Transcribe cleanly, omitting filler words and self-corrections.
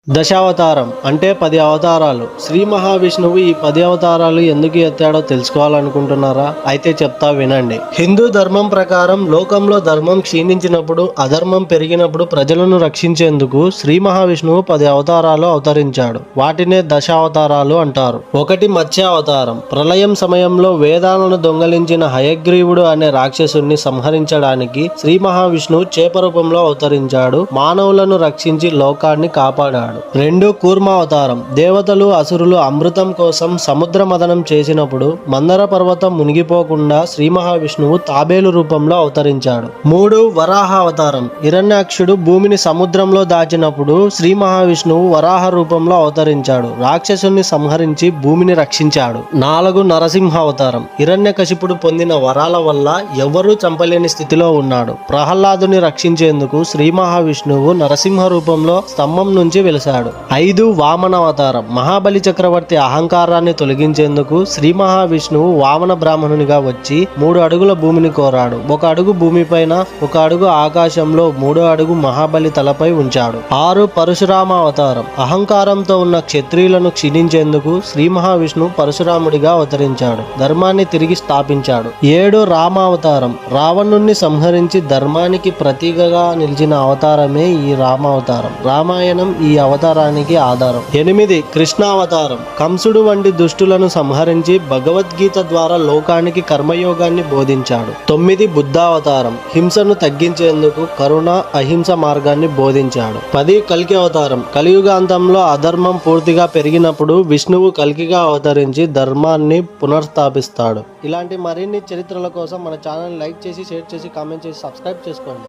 దశావతారం అంటే 10 అవతారాలు. శ్రీ మహావిష్ణువు ఈ 10 అవతారాలు ఎందుకు ఎత్తాడో తెలుసుకోవాలనుకుంటున్నారా? అయితే చెప్తా వినండి. హిందూ ధర్మం ప్రకారం లోకంలో ధర్మం క్షీణించినప్పుడు, అధర్మం పెరిగినప్పుడు ప్రజలను రక్షించేందుకు శ్రీ మహావిష్ణువు 10 అవతారాలు అవతరించాడు. వాటినే దశావతారాలు అంటారు. ఒకటి మత్స్య అవతారం. ప్రళయం సమయంలో వేదాలను దొంగలించిన హయగ్రీవుడు అనే రాక్షసుని సంహరించడానికి శ్రీ మహావిష్ణువు చేప రూపంలో అవతరించాడు. మానవులను రక్షించి లోకాన్ని కాపాడాడు. 2 కూర్మావతారం. దేవతలు అసురులు అమృతం కోసం సముద్ర మదనం చేసినప్పుడు మందర పర్వతం మునిగిపోకుండా శ్రీ మహావిష్ణువు తాబేలు రూపంలో అవతరించాడు. 3 వరాహ అవతారం. హిరణ్యాక్షుడు భూమిని సముద్రంలో దాచినప్పుడు శ్రీ మహావిష్ణువు వరాహ రూపంలో అవతరించాడు. రాక్షసుని సంహరించి భూమిని రక్షించాడు. 4 నరసింహ అవతారం. హిరణ్యకశిపుడు పొందిన వరాల వల్ల ఎవరూ చంపలేని స్థితిలో ఉన్నాడు. ప్రహ్లాదుని రక్షించేందుకు శ్రీ మహావిష్ణువు నరసింహ రూపంలో స్తంభం నుంచి వెలిసాడు. 5 వామన అవతారం. మహాబలి చక్రవర్తి అహంకారాన్ని తొలగించేందుకు శ్రీ మహావిష్ణువు వామన బ్రాహ్మణునిగా వచ్చి 3 అడుగుల భూమిని కోరాడు. 1 అడుగు భూమిపైన, 1 అడుగు ఆకాశంలో, 3 అడుగు మహాబలి తలపై ఉంచాడు. 6 పరశురామ అవతారం. అహంకారంతో ఉన్న క్షత్రియులను క్షీణించేందుకు శ్రీ మహావిష్ణువు పరశురాముడిగా అవతరించాడు. ధర్మాన్ని తిరిగి స్థాపించాడు. 7 రామావతారం. రావణుణ్ణి సంహరించి ధర్మానికి ప్రతీకగా నిలిచిన అవతారమే ఈ రామావతారం. రామాయణం ఈ అవతారానికి ఆధారం. 8 కృష్ణావతారం. కంసుడు వంటి దుష్టులను సంహరించి భగవద్గీత ద్వారా లోకానికి కర్మయోగాన్ని బోధించాడు. 9 బుద్ధావతారం. హింసను తగ్గించేందుకు కరుణ, అహింస మార్గాన్ని బోధించాడు. 10 కల్కి అవతారం. కలియుగాంతంలో అధర్మం పూర్తిగా పెరిగినప్పుడు విష్ణువు కల్కిగా అవతరించి ధర్మాన్ని పునర్స్థాపిస్తాడు. ఇలాంటి మరిన్ని చరిత్రల కోసం మన ఛానల్ లైక్ చేసి, షేర్ చేసి, కామెంట్ చేసి, సబ్స్క్రైబ్ చేసుకోండి.